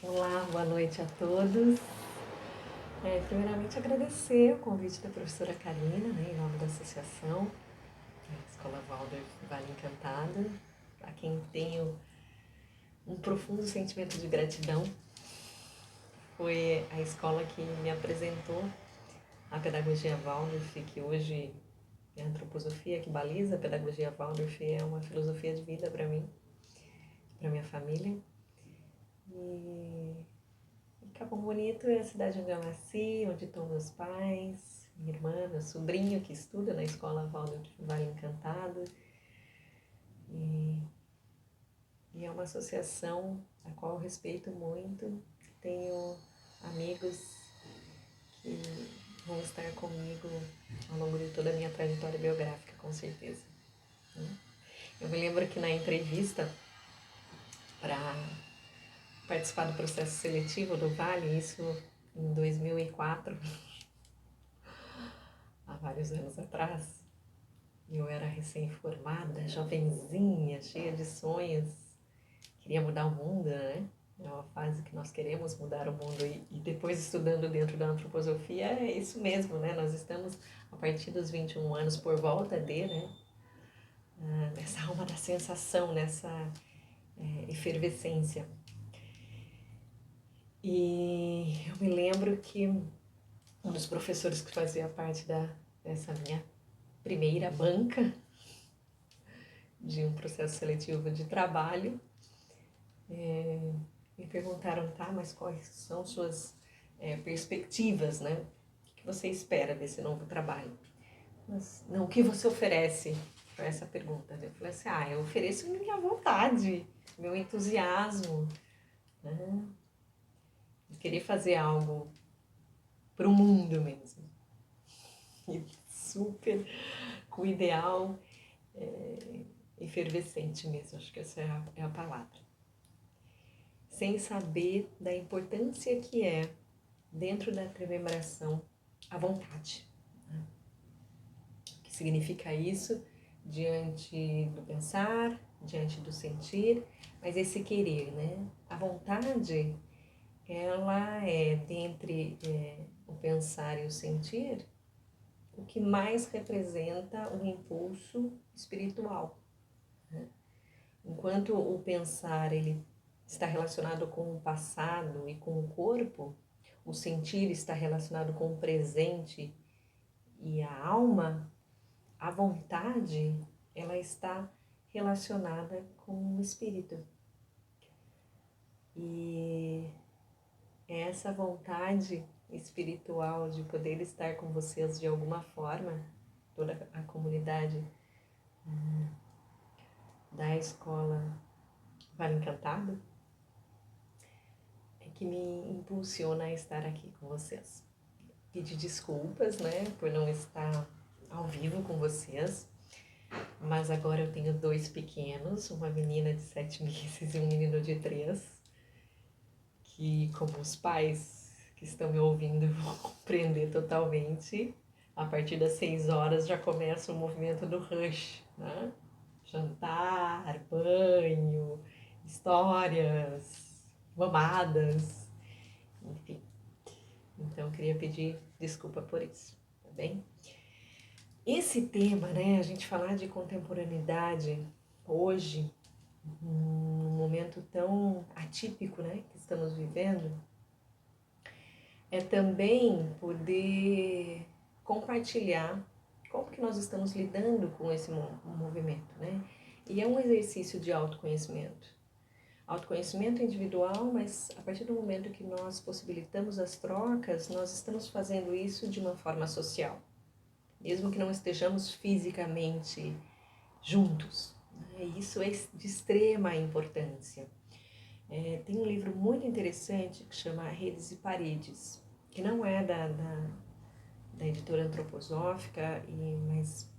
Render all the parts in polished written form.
Olá, boa noite a todos. Primeiramente, agradecer o convite da professora Karina, em nome da associação, Escola Waldorf Vale Encantado, a quem tenho um profundo sentimento de gratidão. Foi a escola que me apresentou a pedagogia Waldorf, que hoje é a antroposofia que baliza a pedagogia Waldorf, é uma filosofia de vida para mim, para minha família. E Capão Bonito é a cidade onde eu nasci, onde estão meus pais, minha irmã, meu sobrinho que estuda na escola Waldorf Vale Encantado. E é uma associação a qual eu respeito muito. Tenho amigos que vão estar comigo ao longo de toda a minha trajetória biográfica, com certeza. Eu me lembro que na entrevista para participar do processo seletivo do Vale, isso em 2004, há vários anos atrás, eu era recém-formada, jovenzinha, cheia de sonhos, queria mudar o mundo, né? É uma fase que nós queremos mudar o mundo e depois estudando dentro da antroposofia é isso mesmo, né? Nós estamos a partir dos 21 anos por volta de, né? Nessa alma da sensação, nessa efervescência. E eu me lembro que um dos professores que fazia parte dessa minha primeira banca de um processo seletivo de trabalho, me perguntaram, tá, mas quais são suas perspectivas, né? O que você espera desse novo trabalho? Mas, não, o que você oferece? Foi essa pergunta. Eu falei assim, eu ofereço minha vontade, meu entusiasmo, né? De querer fazer algo para o mundo mesmo. E super com o ideal efervescente mesmo, acho que essa é a palavra. Sem saber da importância que é, dentro da rememoração, a vontade. O que significa isso diante do pensar, diante do sentir, mas esse querer, né? A vontade, ela é, dentre o pensar e o sentir, o que mais representa um impulso espiritual. Né? Enquanto o pensar ele está relacionado com o passado e com o corpo, o sentir está relacionado com o presente e a alma, a vontade, ela está relacionada com o espírito. E essa vontade espiritual de poder estar com vocês de alguma forma, toda a comunidade da escola Vale Encantado, é que me impulsiona a estar aqui com vocês. Pedir desculpas, né, por não estar ao vivo com vocês, mas agora eu tenho 2 pequenos, uma menina de 7 meses e um menino de 3, que, como os pais que estão me ouvindo vão compreender totalmente, a partir das 6 horas já começa o movimento do rush, né? Jantar, banho, histórias, mamadas, enfim. Então, eu queria pedir desculpa por isso, tá bem? Esse tema, né, a gente falar de contemporaneidade hoje, num momento tão atípico, né, que estamos vivendo, é também poder compartilhar como que nós estamos lidando com esse movimento, né? E é um exercício de autoconhecimento. Autoconhecimento individual, mas a partir do momento que nós possibilitamos as trocas, nós estamos fazendo isso de uma forma social. Mesmo que não estejamos fisicamente juntos. Né? Isso é de extrema importância. Tem um livro muito interessante que chama Redes e Paredes, que não é da editora antroposófica, mas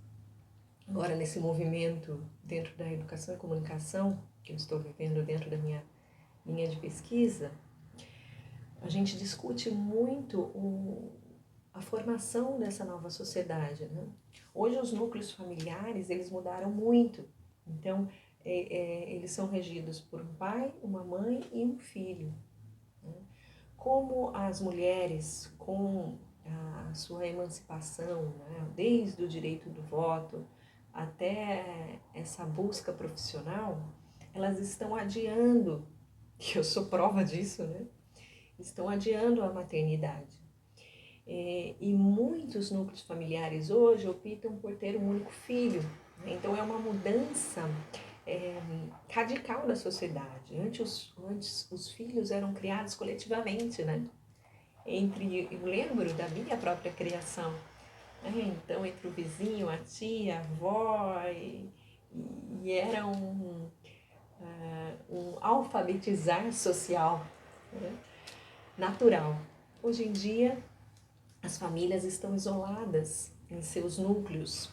agora nesse movimento dentro da educação e comunicação, que eu estou vivendo dentro da minha linha de pesquisa, a gente discute muito a formação dessa nova sociedade, né? Hoje os núcleos familiares, eles mudaram muito. Então, eles são regidos por um pai, uma mãe e um filho. como as mulheres, com a sua emancipação, né, desde o direito do voto até essa busca profissional, elas estão adiando, e eu sou prova disso, né? Estão adiando a maternidade. E muitos núcleos familiares hoje optam por ter um único filho, né? Então é uma mudança radical da sociedade. Antes os filhos eram criados coletivamente, né? Eu lembro da minha própria criação, né? Então entre o vizinho, a tia, a avó, e era um alfabetizar social, né? Natural. Hoje em dia as famílias estão isoladas em seus núcleos.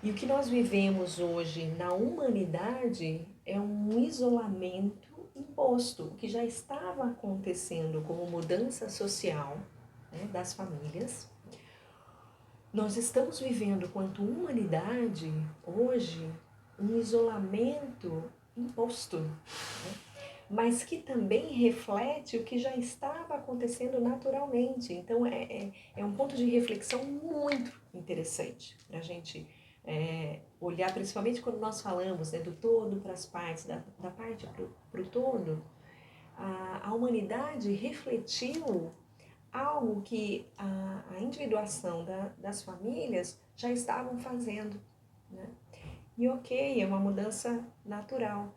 E o que nós vivemos hoje na humanidade é um isolamento imposto, o que já estava acontecendo como mudança social, né, das famílias. Nós estamos vivendo, quanto humanidade, hoje, um isolamento imposto, né, mas que também reflete o que já estava acontecendo naturalmente. Então, é um ponto de reflexão muito interessante para a gente olhar, principalmente quando nós falamos, né, do todo para as partes, da parte para o todo. A humanidade refletiu algo que a individuação das famílias já estavam fazendo, né? E ok, é uma mudança natural.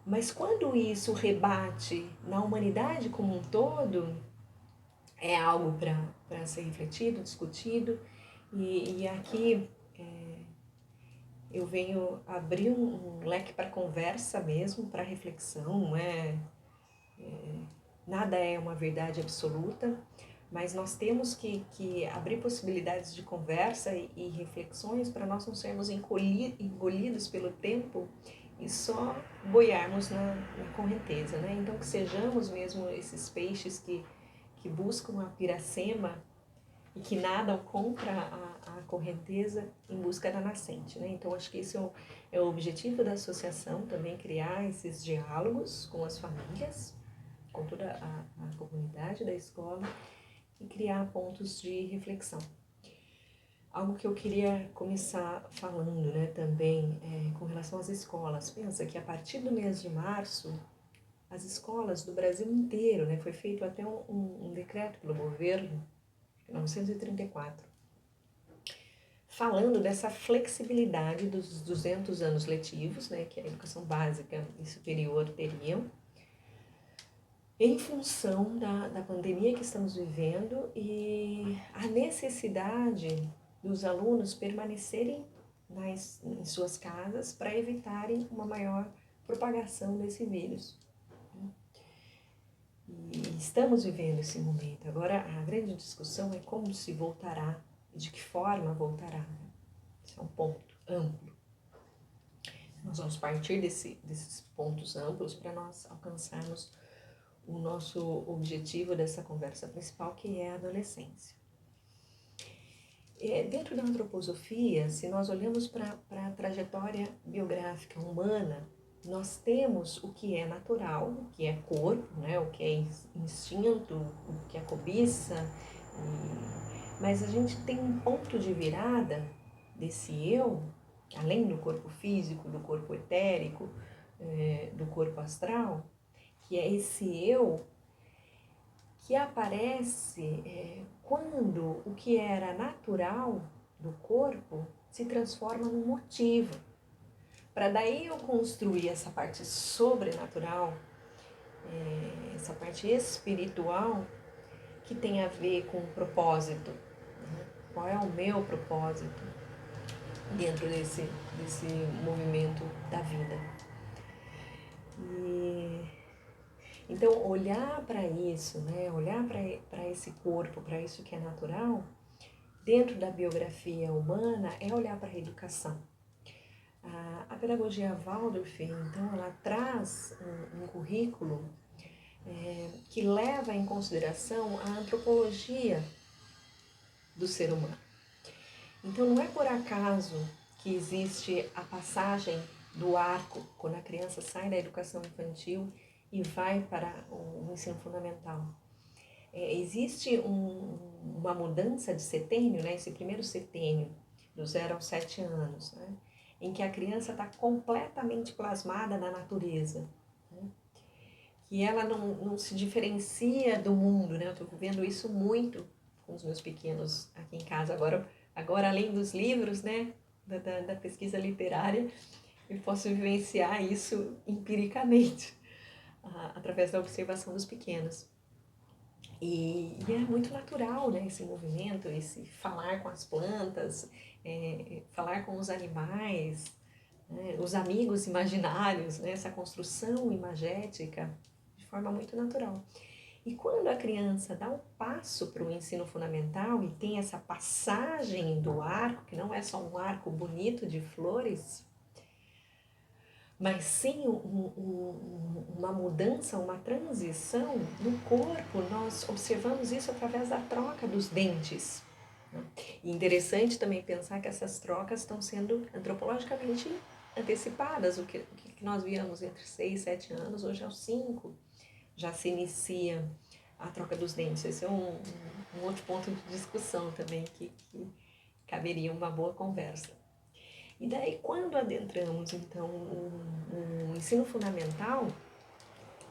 Mas quando isso rebate na humanidade como um todo, é algo para ser refletido, discutido. E aqui eu venho abrir um leque para conversa mesmo, para reflexão. Não nada é uma verdade absoluta, mas nós temos que abrir possibilidades de conversa e reflexões para nós não sermos engolidos pelo tempo e só boiarmos na correnteza, né? Então que sejamos mesmo esses peixes que buscam a piracema e que nadam contra a correnteza em busca da nascente, né? Então acho que esse é o objetivo da associação, também criar esses diálogos com as famílias, com toda a comunidade da escola e criar pontos de reflexão. Algo que eu queria começar falando, né, também com relação às escolas. Pensa que a partir do mês de março, as escolas do Brasil inteiro, né, foi feito até um decreto pelo governo, em 1934, falando dessa flexibilidade dos 200 anos letivos, né, que a educação básica e superior teriam, em função da pandemia que estamos vivendo e a necessidade dos alunos permanecerem em suas casas para evitarem uma maior propagação desse vírus. E estamos vivendo esse momento. Agora, a grande discussão é como se voltará e de que forma voltará. Esse é um ponto amplo. Nós vamos partir desses pontos amplos para nós alcançarmos o nosso objetivo dessa conversa principal, que é a adolescência. Dentro da antroposofia, se nós olhamos para a trajetória biográfica humana, nós temos o que é natural, o que é corpo, né, o que é instinto, o que é cobiça, mas a gente tem um ponto de virada desse eu, além do corpo físico, do corpo etérico, do corpo astral, que é esse eu que aparece quando o que era natural do corpo se transforma num motivo. Para daí eu construir essa parte sobrenatural, essa parte espiritual, que tem a ver com o propósito. Né? Qual é o meu propósito dentro desse movimento da vida? Então, olhar para isso, né? Olhar para esse corpo, para isso que é natural, dentro da biografia humana, é olhar para a educação. A pedagogia Waldorf, então, ela traz um currículo que leva em consideração a antropologia do ser humano. Então, não é por acaso que existe a passagem do arco, quando a criança sai da educação infantil e vai para o ensino fundamental. existe uma mudança de setênio, né? Esse primeiro setênio, do 0 aos 7 anos, né? Em que a criança está completamente plasmada na natureza, né? Que ela não se diferencia do mundo, né? Eu estou vendo isso muito com os meus pequenos aqui em casa. Agora além dos livros, né? Da pesquisa literária, eu posso vivenciar isso empiricamente, através da observação dos pequenos. E é muito natural, né, esse movimento, esse falar com as plantas, falar com os animais, né, os amigos imaginários, né, essa construção imagética de forma muito natural. E quando a criança dá um passo para o ensino fundamental e tem essa passagem do arco, que não é só um arco bonito de flores, mas sim uma mudança, uma transição no corpo. Nós observamos isso através da troca dos dentes. E interessante também pensar que essas trocas estão sendo antropologicamente antecipadas. O que nós víamos entre 6 e 7 anos, hoje aos 5 já se inicia a troca dos dentes. Esse é um outro ponto de discussão também que caberia uma boa conversa. E daí, quando adentramos, então, o ensino fundamental,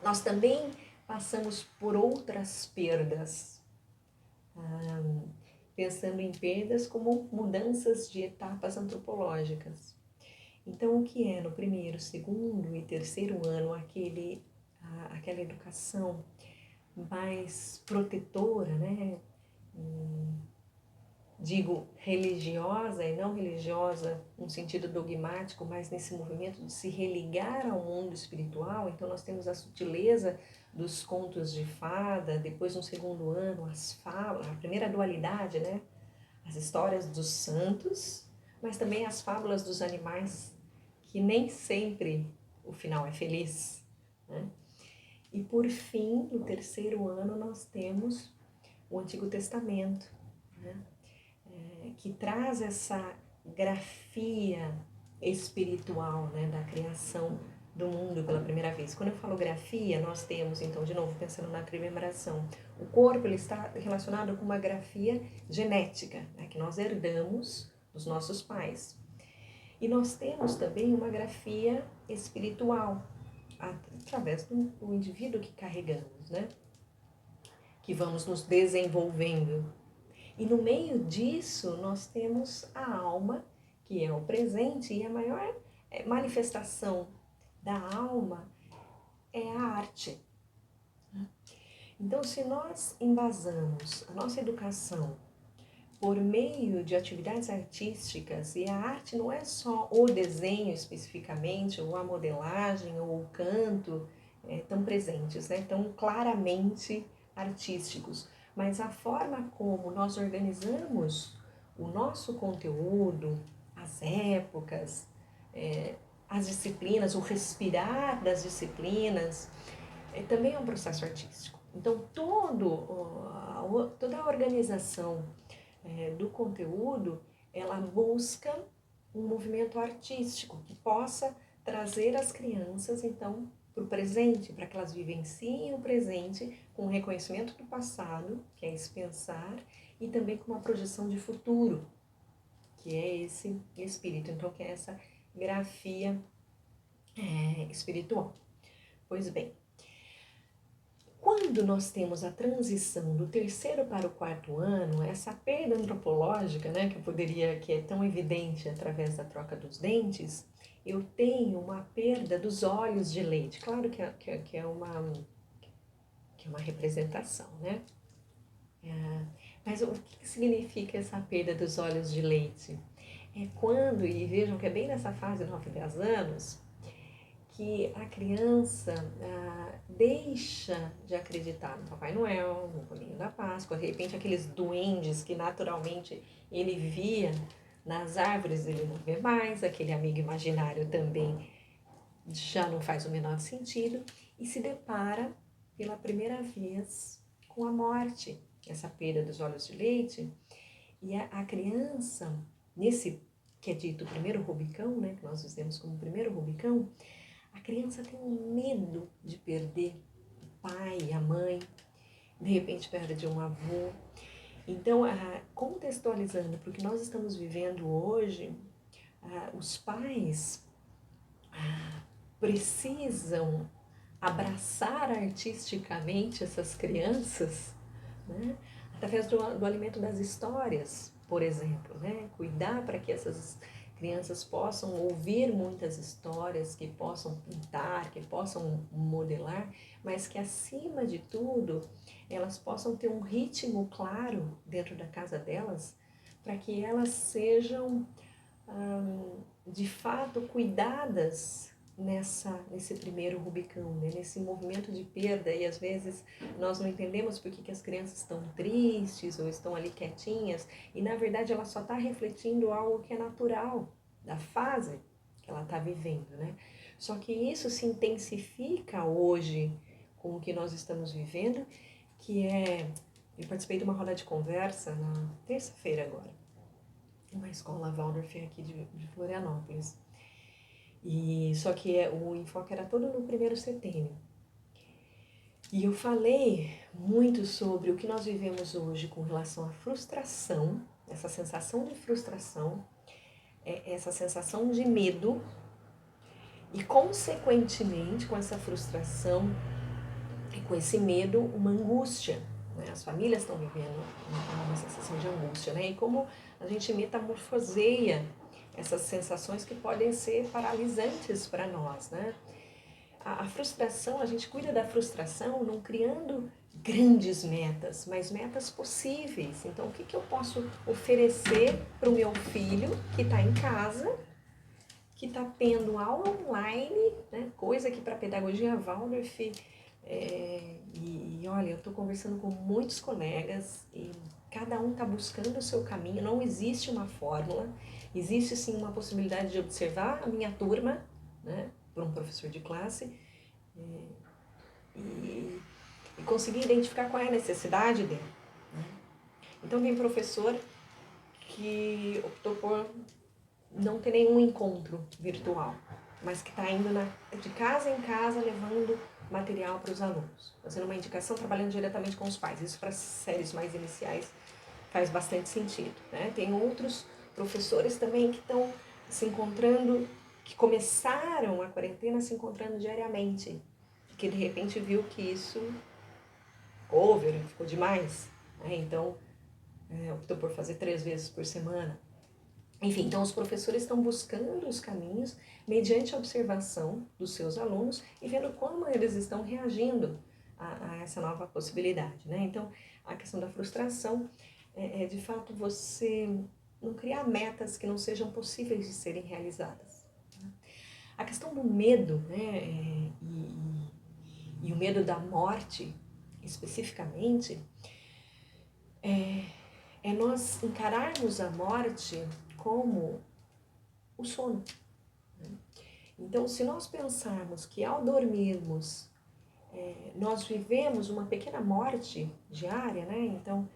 nós também passamos por outras perdas, pensando em perdas como mudanças de etapas antropológicas. Então, o que é no primeiro, segundo e terceiro ano aquela educação mais protetora, né? Digo religiosa e não religiosa no sentido dogmático, mas nesse movimento de se religar ao mundo espiritual. Então nós temos a sutileza dos contos de fada, depois no segundo ano as fábulas, a primeira dualidade, né? As histórias dos santos, mas também as fábulas dos animais, que nem sempre o final é feliz, né? E por fim, no terceiro ano, nós temos o Antigo Testamento, né? Que traz essa grafia espiritual, né, da criação do mundo pela primeira vez. Quando eu falo grafia, nós temos, então, de novo, pensando na comemoração, o corpo ele está relacionado com uma grafia genética, né, que nós herdamos dos nossos pais. E nós temos também uma grafia espiritual, através do indivíduo que carregamos, né, que vamos nos desenvolvendo. E no meio disso, nós temos a alma, que é o presente, e a maior manifestação da alma é a arte. Então, se nós embasamos a nossa educação por meio de atividades artísticas, e a arte não é só o desenho especificamente, ou a modelagem, ou o canto, tão presentes, né? Tão claramente artísticos, mas a forma como nós organizamos o nosso conteúdo, as épocas, as disciplinas, o respirar das disciplinas, também é um processo artístico. Então, toda a organização do conteúdo, ela busca um movimento artístico que possa trazer as crianças, então, para o presente, para que elas vivenciem o presente com o reconhecimento do passado, que é esse pensar, e também com uma projeção de futuro, que é esse espírito, então, que é essa grafia espiritual. Pois bem, quando nós temos a transição do terceiro para o quarto ano, essa perda antropológica, né, que é tão evidente através da troca dos dentes, eu tenho uma perda dos olhos de leite. Claro que é uma representação, né? Mas o que significa essa perda dos olhos de leite? É quando, e vejam que é bem nessa fase de 9 a 10 anos, que a criança deixa de acreditar no Papai Noel, no Coelhinho da Páscoa, de repente aqueles duendes que naturalmente ele via nas árvores, ele não vê mais, aquele amigo imaginário também já não faz o menor sentido, e se depara pela primeira vez com a morte, essa perda dos olhos de leite, e a criança, nesse que é dito primeiro Rubicão, né, que nós dizemos como primeiro Rubicão, a criança tem um medo de perder o pai, a mãe, de repente perde um avô. Então, contextualizando para o que nós estamos vivendo hoje, os pais precisam abraçar artisticamente essas crianças, né? Através do alimento das histórias, por exemplo, né? Cuidar para que essas crianças possam ouvir muitas histórias, que possam pintar, que possam modelar, mas que acima de tudo elas possam ter um ritmo claro dentro da casa delas, para que elas sejam de fato cuidadas nesse primeiro Rubicão, né? Nesse movimento de perda, e às vezes nós não entendemos por que as crianças estão tristes ou estão ali quietinhas, e na verdade ela só está refletindo algo que é natural da fase que ela está vivendo, né? Só que isso se intensifica hoje com o que nós estamos vivendo, que é... Eu participei de uma roda de conversa na terça-feira agora, uma escola Waldorf aqui de Florianópolis. E só que o enfoque era todo no primeiro setênio. E eu falei muito sobre o que nós vivemos hoje com relação à frustração, essa sensação de frustração, essa sensação de medo e, consequentemente, com essa frustração e com esse medo, uma angústia. Né? As famílias estão vivendo uma sensação de angústia, né? E como a gente metamorfoseia essas sensações que podem ser paralisantes para nós, né? A frustração, a gente cuida da frustração não criando grandes metas, mas metas possíveis. Então, o que eu posso oferecer para o meu filho que está em casa, que está tendo aula online, né? Coisa que para a pedagogia Waldorf... olha, eu estou conversando com muitos colegas e cada um está buscando o seu caminho, não existe uma fórmula, existe sim uma possibilidade de observar a minha turma, né, por um professor de classe, e conseguir identificar qual é a necessidade dele. Né? Então tem professor que optou por não ter nenhum encontro virtual, mas que está indo de casa em casa levando material para os alunos, fazendo uma indicação, trabalhando diretamente com os pais. Isso para séries mais iniciais faz bastante sentido. Né? Tem outros professores também que estão se encontrando, que começaram a quarentena se encontrando diariamente, que de repente viu que isso ficou demais. Né? Então, optou por fazer 3 vezes por semana. Enfim, então os professores estão buscando os caminhos mediante a observação dos seus alunos e vendo como eles estão reagindo a essa nova possibilidade, né? Então, a questão da frustração é de fato você não criar metas que não sejam possíveis de serem realizadas. Né? A questão do medo, né, e o medo da morte, especificamente, é nós encararmos a morte como o sono. Então, se nós pensarmos que ao dormirmos nós vivemos uma pequena morte diária, né? Então,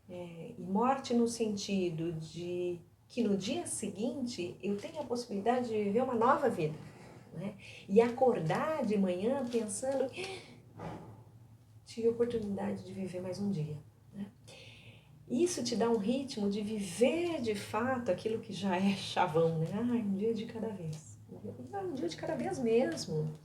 e morte no sentido de que no dia seguinte eu tenho a possibilidade de viver uma nova vida, né? E acordar de manhã pensando, tive a oportunidade de viver mais um dia, né? Isso te dá um ritmo de viver de fato aquilo que já é chavão, né? Um dia de cada vez. Um dia de cada vez mesmo.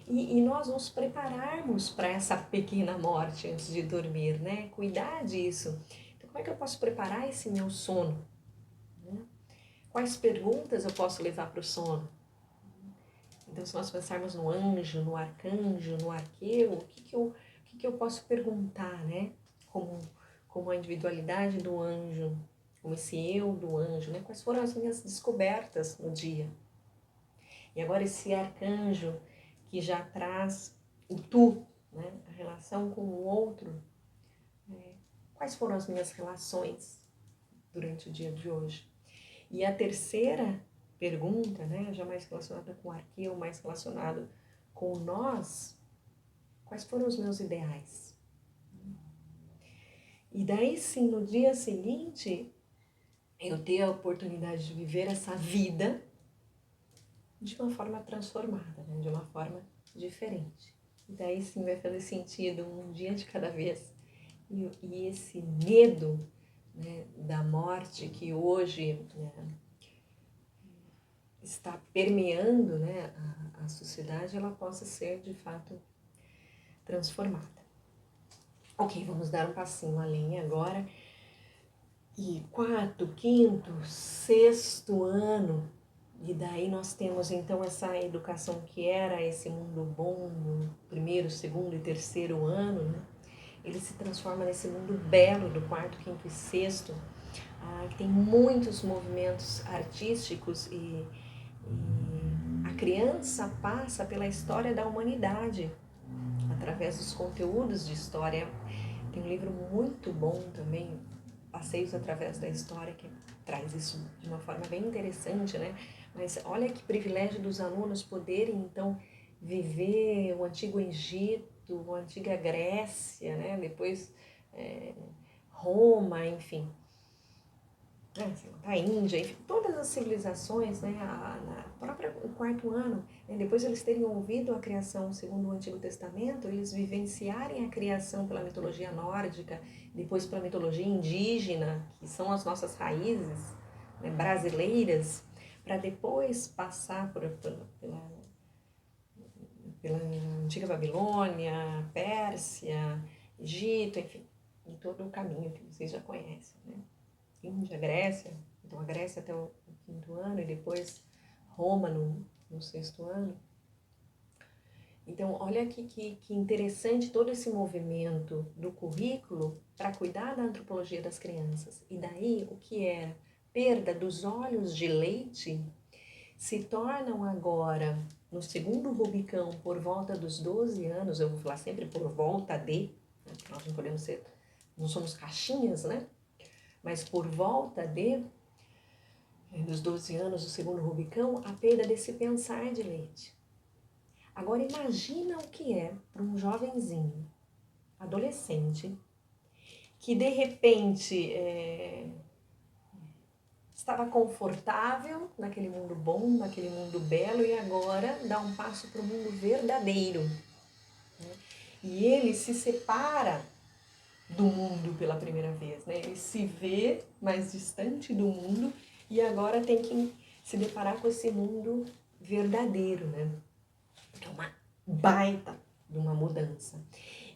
E nós nos prepararmos para essa pequena morte antes de dormir, né? Cuidar disso. Então, como é que eu posso preparar esse meu sono? Né? Quais perguntas eu posso levar para o sono? Então, se nós pensarmos no anjo, no arcanjo, no arqueu, o que eu posso perguntar, né? Como a individualidade do anjo, como esse eu do anjo, né? Quais foram as minhas descobertas no dia? E agora esse arcanjo que já traz o tu, né? A relação com o outro. Quais foram as minhas relações durante o dia de hoje? E a terceira pergunta, né? Já mais relacionada com o arqueu, mais relacionado com o nós, quais foram os meus ideais? E daí sim, no dia seguinte, eu ter a oportunidade de viver essa vida de uma forma transformada, né? De uma forma diferente. E daí sim vai fazer sentido um dia de cada vez e esse medo, né, da morte que hoje, né, está permeando, né, a sociedade, ela possa ser de fato transformada. Ok, vamos dar um passinho além agora. E quarto, quinto, sexto ano, e daí nós temos então essa educação que era esse mundo bom no primeiro, segundo e terceiro ano, né? Ele se transforma nesse mundo belo do quarto, quinto e sexto, que tem muitos movimentos artísticos e a criança passa pela história da humanidade através dos conteúdos de história. Tem um livro muito bom também, Passeios através da História, que traz isso de uma forma bem interessante, né? Mas olha que privilégio dos alunos poderem, então, viver o Antigo Egito, a Antiga Grécia, né? Depois Roma, enfim. A Índia, enfim, todas as civilizações, né? Na própria o quarto ano, né? Depois eles terem ouvido a criação segundo o Antigo Testamento, eles vivenciarem a criação pela mitologia nórdica, depois pela mitologia indígena, que são as nossas raízes, né, brasileiras, para depois passar pela antiga Babilônia, Pérsia, Egito, enfim, em todo o caminho que vocês já conhecem, né? Índia, Grécia, então a Grécia até o quinto ano e depois Roma no sexto ano. Então, olha que interessante todo esse movimento do currículo para cuidar da antropologia das crianças. E daí, o que é perda dos olhos de leite se tornam agora, no segundo Rubicão, por volta dos 12 anos, eu vou falar sempre por volta de, né, nós não podemos ser, não somos caixinhas, né? Mas por volta dos 12 anos do segundo Rubicão, a perda desse pensar de leite. Agora imagina o que é para um jovenzinho, adolescente, que de repente estava confortável naquele mundo bom, naquele mundo belo, e agora dá um passo para o mundo verdadeiro. Né? E ele se separa do mundo pela primeira vez, né? Ele se vê mais distante do mundo e agora tem que se deparar com esse mundo verdadeiro, né? É uma baita de uma mudança.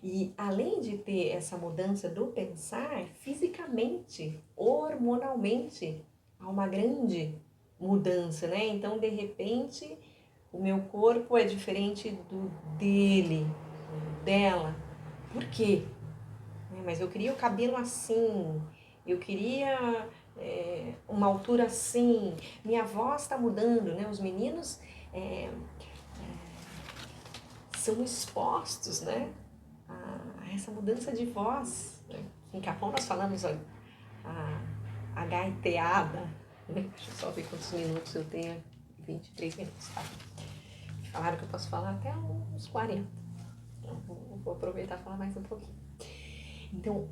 E além de ter essa mudança do pensar, fisicamente, hormonalmente, há uma grande mudança, né? Então, de repente, o meu corpo é diferente do dele, dela. Por quê? Mas eu queria o cabelo assim, eu queria uma altura assim, minha voz está mudando, né? Os meninos são expostos, né, a essa mudança de voz. Né? Em Capão nós falamos a gaiteada, né? Deixa eu só ver quantos minutos eu tenho, 23 minutos, tá? Falaram que eu posso falar até uns 40, então vou aproveitar e falar mais um pouquinho. Então,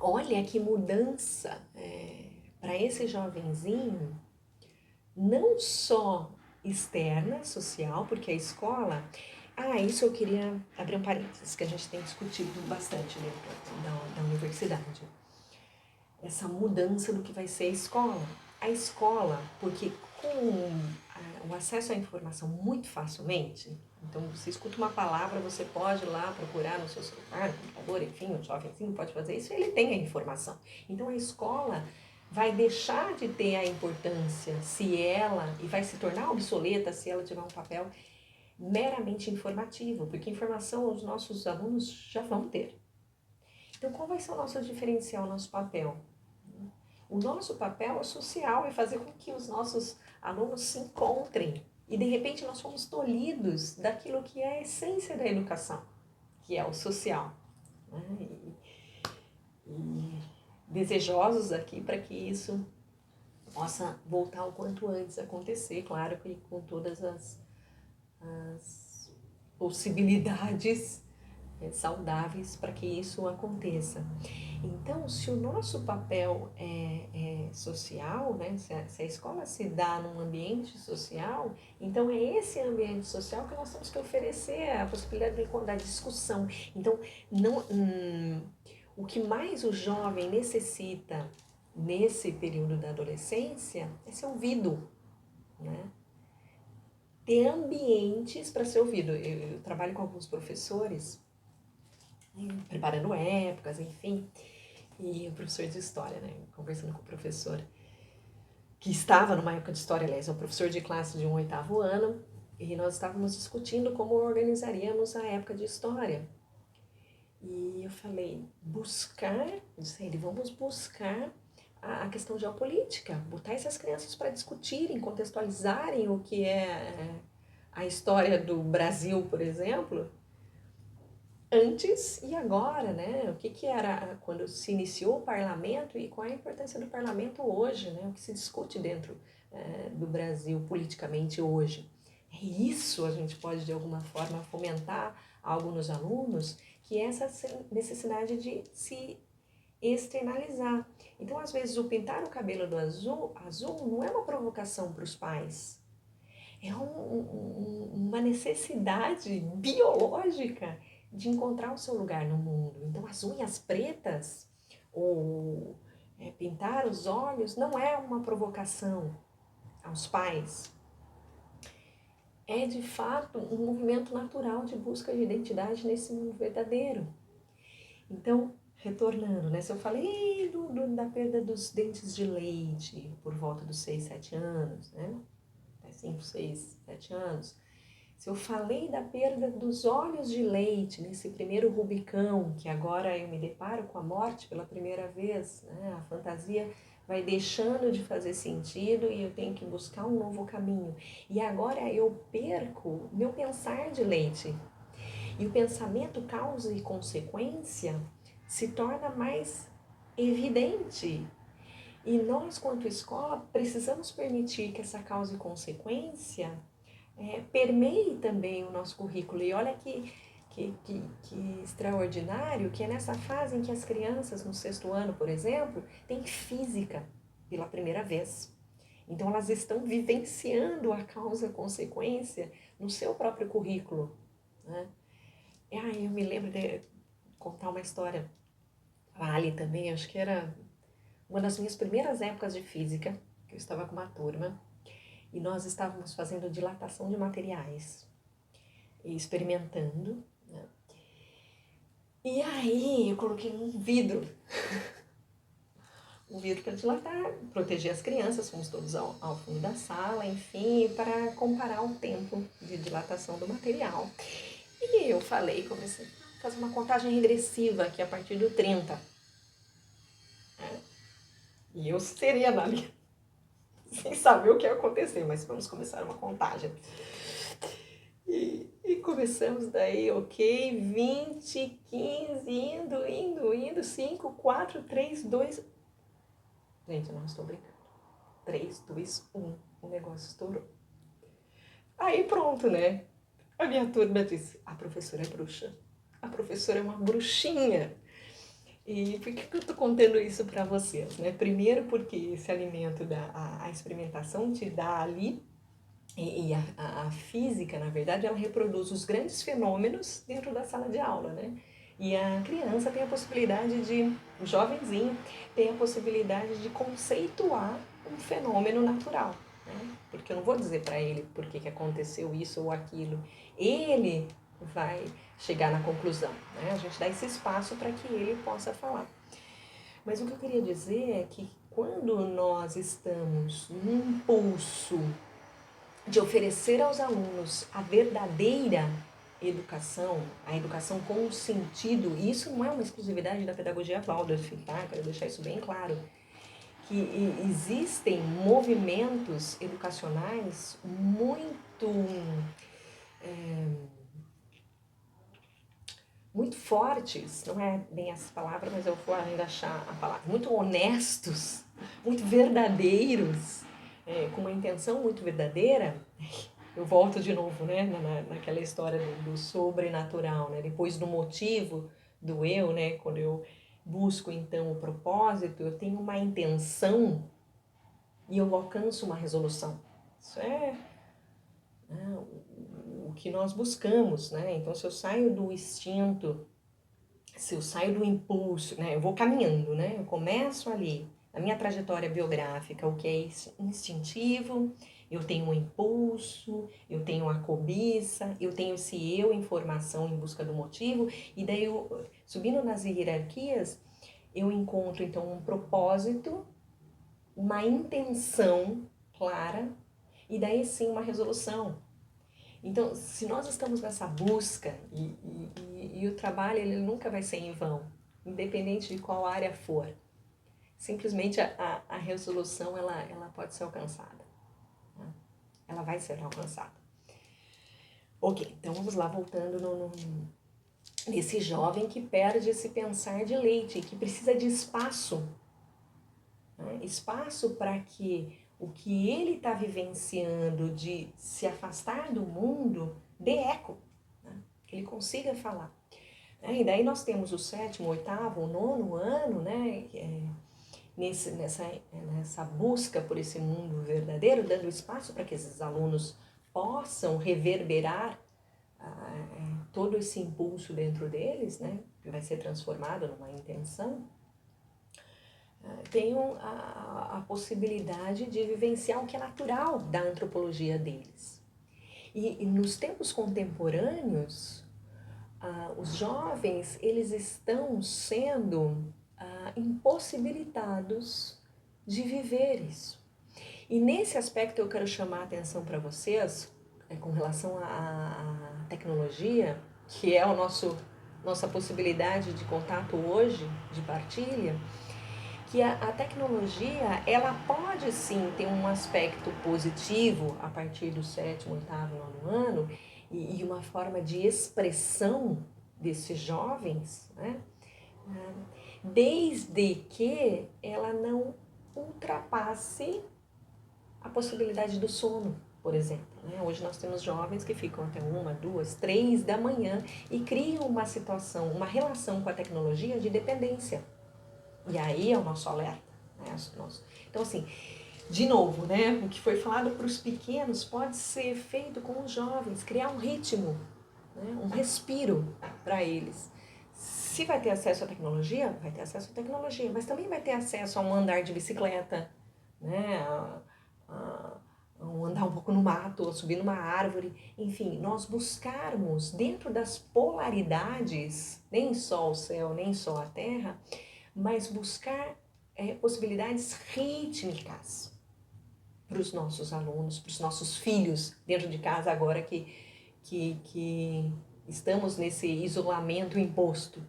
olha que mudança para esse jovenzinho, não só externa, social, porque a escola... isso eu queria abrir um parênteses, que a gente tem discutido bastante dentro da universidade. Essa mudança do que vai ser a escola. A escola, porque com o acesso à informação muito facilmente, então você escuta uma palavra, você pode ir lá procurar no seu celular, no computador, enfim, o jovenzinho pode fazer isso, ele tem a informação. Então a escola vai deixar de ter a importância e vai se tornar obsoleta se ela tiver um papel meramente informativo, porque informação os nossos alunos já vão ter. Então, qual vai ser o nosso diferencial, o nosso papel? O nosso papel é social, é fazer com que os nossos alunos se encontrem. E, de repente, nós fomos tolhidos daquilo que é a essência da educação, que é o social. Né? E desejosos aqui para que isso possa voltar o quanto antes a acontecer, claro que com todas as possibilidades saudáveis para que isso aconteça. Então, se o nosso papel é social, né, se a escola se dá num ambiente social, então é esse ambiente social que nós temos que oferecer a possibilidade da discussão. Então, o que mais o jovem necessita nesse período da adolescência é ser ouvido, né? Ter ambientes para ser ouvido. Eu trabalho com alguns professores, preparando épocas, enfim, e o professor de história, né? Conversando com o professor que estava numa época de história, aliás, é um professor de classe de um 8º ano, e nós estávamos discutindo como organizaríamos a época de história. E eu falei, disse ele, vamos buscar a questão geopolítica, botar essas crianças para discutirem, contextualizarem o que é a história do Brasil, por exemplo, antes e agora, né? O que era quando se iniciou o parlamento e qual é a importância do parlamento hoje, né? O que se discute dentro do Brasil politicamente hoje. É isso, a gente pode de alguma forma fomentar algo nos alunos, que é essa necessidade de se externalizar. Então, às vezes, o pintar o cabelo do azul não é uma provocação para os pais, é uma necessidade biológica de encontrar o seu lugar no mundo. Então, as unhas pretas ou pintar os olhos não é uma provocação aos pais. É, de fato, um movimento natural de busca de identidade nesse mundo verdadeiro. Então, retornando, né? Se eu falei da perda dos dentes de leite por volta dos 6, 7 anos, né? 5, 6, 7 anos. Se eu falei da perda dos olhos de leite nesse primeiro Rubicão, que agora eu me deparo com a morte pela primeira vez, né? A fantasia vai deixando de fazer sentido e eu tenho que buscar um novo caminho. E agora eu perco meu pensar de leite. E o pensamento causa e consequência se torna mais evidente. E nós, quanto escola, precisamos permitir que essa causa e consequência permeie também o nosso currículo. E olha que extraordinário que é nessa fase em que as crianças, no 6º ano, por exemplo, têm física pela primeira vez. Então, elas estão vivenciando a causa e consequência no seu próprio currículo, né? Eu me lembro de contar uma história ali também, acho que era uma das minhas primeiras épocas de física, que eu estava com uma turma, e nós estávamos fazendo dilatação de materiais, e experimentando, né? E aí eu coloquei um vidro para dilatar, proteger as crianças, fomos todos ao fundo da sala, enfim, para comparar o tempo de dilatação do material. E eu comecei a fazer uma contagem regressiva aqui a partir do 30. Né? E eu serena ali, sem saber o que ia acontecer, mas vamos começar uma contagem. E começamos daí, ok, 20, 15, indo, 5, 4, 3, 2... Gente, eu não estou brincando. 3, 2, 1, o negócio estourou. Aí pronto, né? A minha turma disse, a professora é bruxa. A professora é uma bruxinha. E por que eu tô contando isso para vocês, né? Primeiro porque esse alimento, a experimentação te dá ali, e a física, na verdade, ela reproduz os grandes fenômenos dentro da sala de aula, né? E a criança tem a possibilidade o jovenzinho tem a possibilidade de conceituar um fenômeno natural, né? Porque eu não vou dizer para ele por que aconteceu isso ou aquilo. Ele vai chegar na conclusão, né? A gente dá esse espaço para que ele possa falar. Mas o que eu queria dizer é que quando nós estamos num impulso de oferecer aos alunos a verdadeira educação, a educação com sentido, e isso não é uma exclusividade da pedagogia Waldorf, tá? Quero deixar isso bem claro, que existem movimentos educacionais muito fortes, não é bem essa palavra, mas eu vou ainda achar a palavra, muito honestos, muito verdadeiros, com uma intenção muito verdadeira. Eu volto de novo, né, naquela história do sobrenatural, né, depois do motivo do eu, né, quando eu busco então o propósito, eu tenho uma intenção e eu alcanço uma resolução. Isso é o que nós buscamos, né? Então, se eu saio do instinto se eu saio do impulso, né? Eu vou caminhando, né? Eu começo ali, na minha trajetória biográfica, o que é instintivo, eu tenho um impulso, eu tenho a cobiça, eu tenho esse eu em formação em busca do motivo, e daí eu, subindo nas hierarquias, eu encontro então um propósito, uma intenção clara, e daí sim uma resolução. Então, se nós estamos nessa busca, e o trabalho ele nunca vai ser em vão, independente de qual área for, simplesmente a resolução ela pode ser alcançada, né? Ela vai ser alcançada. Ok, então vamos lá, voltando nesse jovem que perde esse pensar de leite, que precisa de espaço, né? Espaço para que o que ele está vivenciando de se afastar do mundo dê eco, né? Que ele consiga falar. E daí nós temos o 7º, 8º, o 9º ano, né? Nessa busca por esse mundo verdadeiro, dando espaço para que esses alunos possam reverberar todo esse impulso dentro deles, né? Que vai ser transformado numa intenção. Tenham a possibilidade de vivenciar o que é natural da antropologia deles. E nos tempos contemporâneos, os jovens eles estão sendo impossibilitados de viver isso. E nesse aspecto eu quero chamar a atenção para vocês com relação à tecnologia, que é nossa possibilidade de contato hoje, de partilha, que a tecnologia ela pode sim ter um aspecto positivo a partir do 7º, 8º, 9º ano e uma forma de expressão desses jovens, né? Desde que ela não ultrapasse a possibilidade do sono, por exemplo, né? Hoje nós temos jovens que ficam até 1, 2, 3 da manhã e criam uma situação, uma relação com a tecnologia de dependência. E aí é o nosso alerta, né? Então, assim, de novo, né? O que foi falado para os pequenos pode ser feito com os jovens, criar um ritmo, né? Um respiro para eles. Se vai ter acesso à tecnologia, vai ter acesso à tecnologia, mas também vai ter acesso a um andar de bicicleta, né? A andar um pouco no mato, a subir numa árvore, enfim, nós buscarmos dentro das polaridades, nem só o céu, nem só a terra, mas buscar possibilidades rítmicas para os nossos alunos, para os nossos filhos dentro de casa agora que estamos nesse isolamento imposto,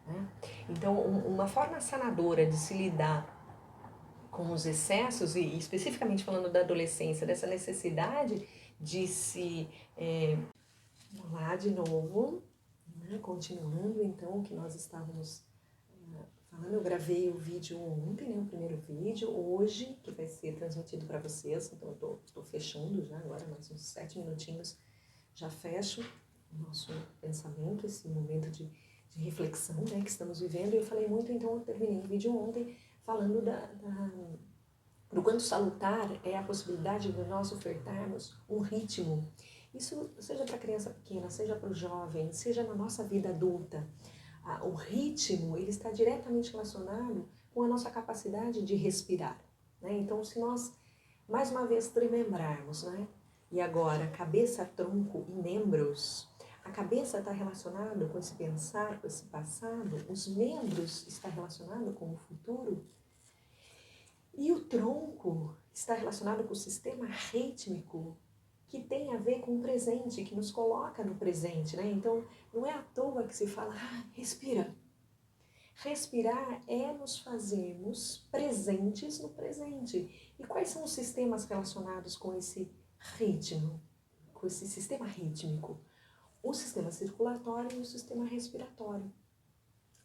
né? Então, uma forma sanadora de se lidar com os excessos, e especificamente falando da adolescência, dessa necessidade de se... Vamos lá de novo, né? Continuando então o que nós estávamos falando, eu gravei o vídeo ontem, né, o primeiro vídeo, hoje, que vai ser transmitido para vocês, então eu estou fechando já, agora mais uns 7 minutinhos, já fecho o nosso pensamento, esse momento de reflexão, né, que estamos vivendo, e eu falei muito, então eu terminei o vídeo ontem falando do quanto salutar é a possibilidade de nós ofertarmos um ritmo, isso seja para a criança pequena, seja para o jovem, seja na nossa vida adulta. O ritmo ele está diretamente relacionado com a nossa capacidade de respirar, né? Então, se nós, mais uma vez, remembrarmos, né? E agora, cabeça, tronco e membros, a cabeça está relacionada com esse pensar, com esse passado, os membros está relacionado com o futuro, e o tronco está relacionado com o sistema rítmico, que tem a ver com o presente, que nos coloca no presente, né? Então, não é à toa que se fala, respira. Respirar é nos fazermos presentes no presente. E quais são os sistemas relacionados com esse ritmo, com esse sistema rítmico? O sistema circulatório e o sistema respiratório.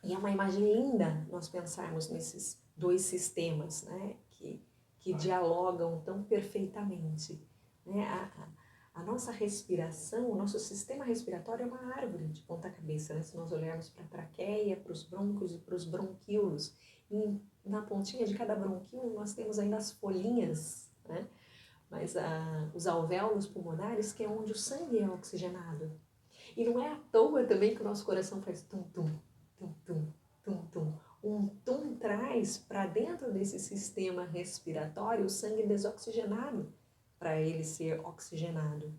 E é uma imagem linda nós pensarmos nesses dois sistemas, né? Que dialogam tão perfeitamente, né? A nossa respiração, o nosso sistema respiratório é uma árvore de ponta cabeça, né? Se nós olharmos para a traqueia, para os brônquios e para os bronquíolos, e na pontinha de cada bronquíolo nós temos ainda as folhinhas, né? Mas os alvéolos pulmonares, que é onde o sangue é oxigenado. E não é à toa também que o nosso coração faz tum-tum, tum, tum, tum, tum. Um tum traz para dentro desse sistema respiratório o sangue desoxigenado, para ele ser oxigenado.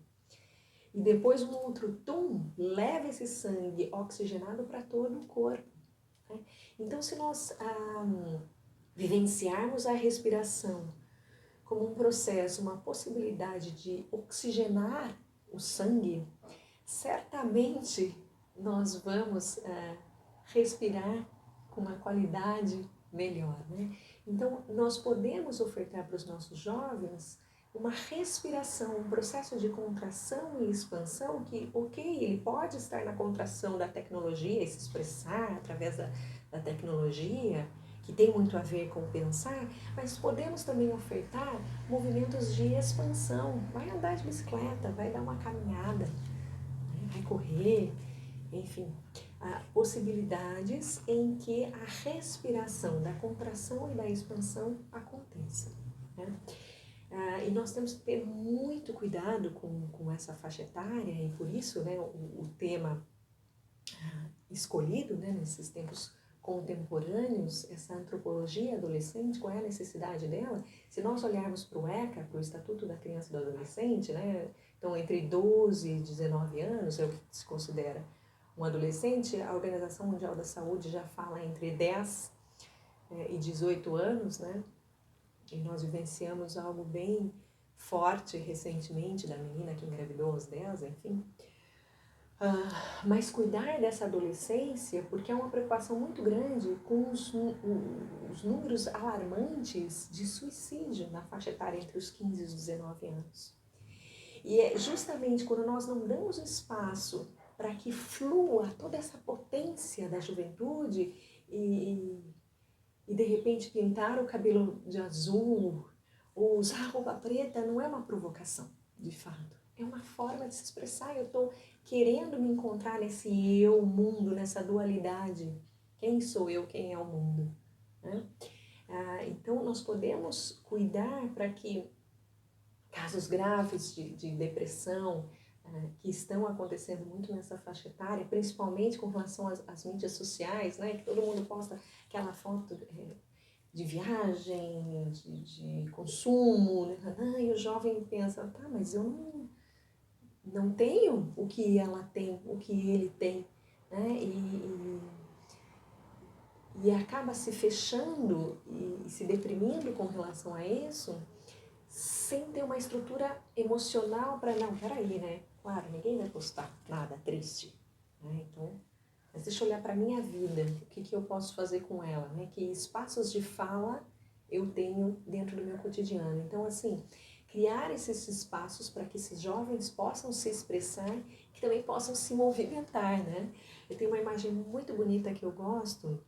E depois um outro tum leva esse sangue oxigenado para todo o corpo. Né? Então, se nós vivenciarmos a respiração como um processo, uma possibilidade de oxigenar o sangue, certamente nós vamos respirar com uma qualidade melhor, né? Então, nós podemos ofertar para os nossos jovens uma respiração, um processo de contração e expansão que, ok, ele pode estar na contração da tecnologia e se expressar através da tecnologia, que tem muito a ver com pensar, mas podemos também ofertar movimentos de expansão. Vai andar de bicicleta, vai dar uma caminhada, vai correr, enfim, possibilidades em que a respiração da contração e da expansão aconteça. Né? E nós temos que ter muito cuidado com essa faixa etária e por isso, né, o tema escolhido, né, nesses tempos contemporâneos, essa antropologia adolescente, qual é a necessidade dela? Se nós olharmos para o ECA, para o Estatuto da Criança e do Adolescente, né, então entre 12 e 19 anos é o que se considera um adolescente, a Organização Mundial da Saúde já fala entre 10 e 18 anos, né, e nós vivenciamos algo bem forte recentemente da menina que engravidou aos 10, enfim. Mas cuidar dessa adolescência, porque é uma preocupação muito grande com os números alarmantes de suicídio na faixa etária entre os 15 e os 19 anos. E é justamente quando nós não damos espaço para que flua toda essa potência da juventude e de repente pintar o cabelo de azul ou usar roupa preta não é uma provocação, de fato. É uma forma de se expressar. Eu estou querendo me encontrar nesse eu, mundo, nessa dualidade. Quem sou eu, quem é o mundo? Né? Então, nós podemos cuidar para que casos graves de depressão, que estão acontecendo muito nessa faixa etária, principalmente com relação às mídias sociais, né? Que todo mundo posta aquela foto de viagem, de consumo, né? E o jovem pensa, tá, mas eu não tenho o que ela tem, o que ele tem, né? E acaba se fechando e se deprimindo com relação a isso, sem ter uma estrutura emocional para, não, peraí, né? Claro, ninguém vai postar nada triste, né? Então, mas deixa eu olhar para a minha vida, o que eu posso fazer com ela, né? Que espaços de fala eu tenho dentro do meu cotidiano. Então, assim, criar esses espaços para que esses jovens possam se expressar, que também possam se movimentar, né? Eu tenho uma imagem muito bonita que eu gosto,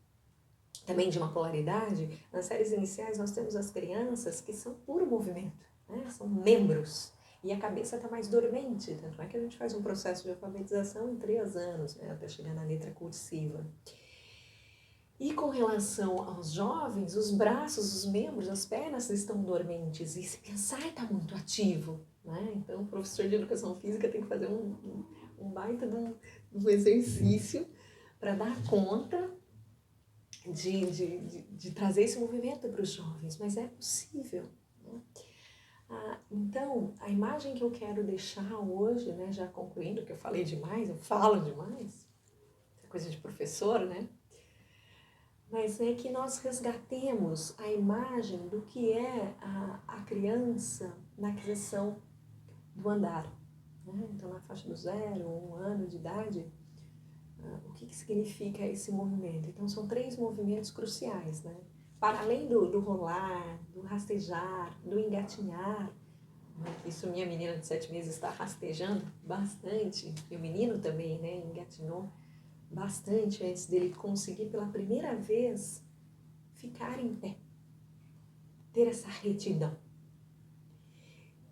também de uma polaridade. Nas séries iniciais nós temos as crianças que são puro movimento, né? São membros. E a cabeça está mais dormente, tanto é que a gente faz um processo de alfabetização em 3 anos, né? Até chegar na letra cursiva. E com relação aos jovens, os braços, os membros, as pernas estão dormentes e se pensar está muito ativo, né? Então o professor de educação física tem que fazer um baita de um exercício para dar conta de trazer esse movimento para os jovens, mas é possível. Né? Então, a imagem que eu quero deixar hoje, né, já concluindo, que eu falei demais, eu falo demais, é coisa de professor, né? Mas é que nós resgatemos a imagem do que é a criança na aquisição do andar. Né? Então, na faixa do 0, 1 ano de idade, o que significa esse movimento? Então, são 3 movimentos cruciais, né? Para além do rolar, do rastejar, do engatinhar, né? Isso minha menina de 7 meses está rastejando bastante, e o menino também, né? Engatinhou bastante antes dele conseguir pela primeira vez ficar em pé, ter essa retidão.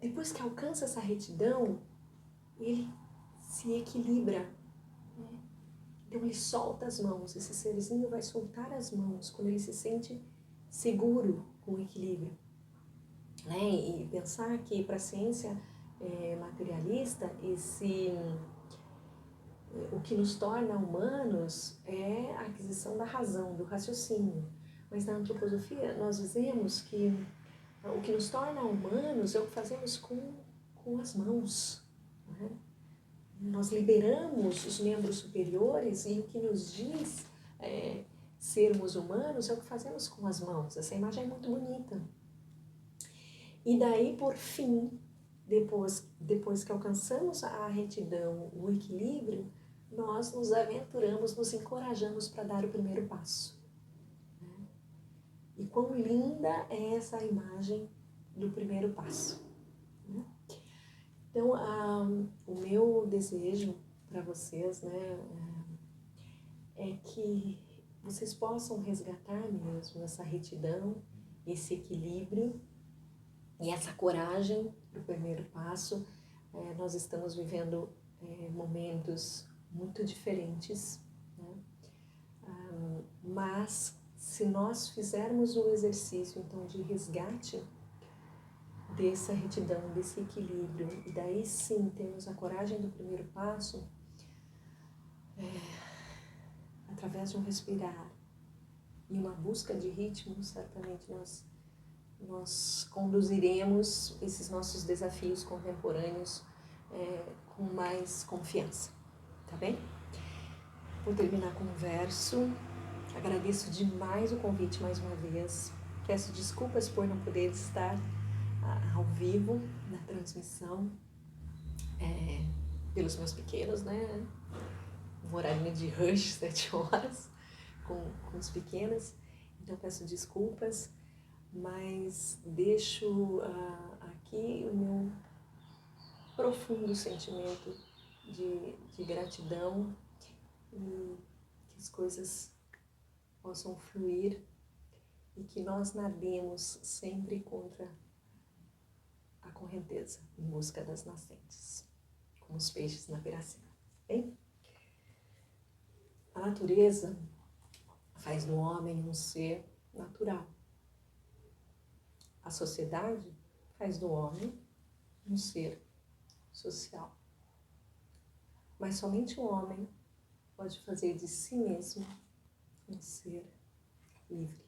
Depois que alcança essa retidão, ele se equilibra, né? Então ele solta as mãos, esse serzinho vai soltar as mãos quando ele se sente seguro com o equilíbrio. Né? E pensar que para a ciência materialista, o que nos torna humanos é a aquisição da razão, do raciocínio. Mas na antroposofia nós dizemos que o que nos torna humanos é o que fazemos com as mãos. Né? Nós liberamos os membros superiores e o que nos diz sermos humanos é o que fazemos com as mãos. Essa imagem é muito bonita. E daí, por fim, depois que alcançamos a retidão, o equilíbrio, nós nos aventuramos, nos encorajamos para dar o primeiro passo. Né? E quão linda é essa imagem do primeiro passo. Né? Então, o meu desejo para vocês, né, é que vocês possam resgatar mesmo essa retidão, esse equilíbrio e essa coragem do primeiro passo. Nós estamos vivendo momentos muito diferentes, né? Mas se nós fizermos o exercício então de resgate dessa retidão, desse equilíbrio, e daí sim temos a coragem do primeiro passo, através de um respirar e uma busca de ritmo, certamente nós conduziremos esses nossos desafios contemporâneos com mais confiança, tá bem? Vou terminar com um verso. Agradeço demais o convite mais uma vez. Peço desculpas por não poder estar ao vivo na transmissão pelos meus pequenos, né? Um horário de rush, 7 horas, com os pequenos. Então peço desculpas, mas deixo aqui o meu profundo sentimento de gratidão e que as coisas possam fluir e que nós nademos sempre contra a correnteza, em busca das nascentes, como os peixes na piracema. Bem? A natureza faz do homem um ser natural. A sociedade faz do homem um ser social. Mas somente o homem pode fazer de si mesmo um ser livre.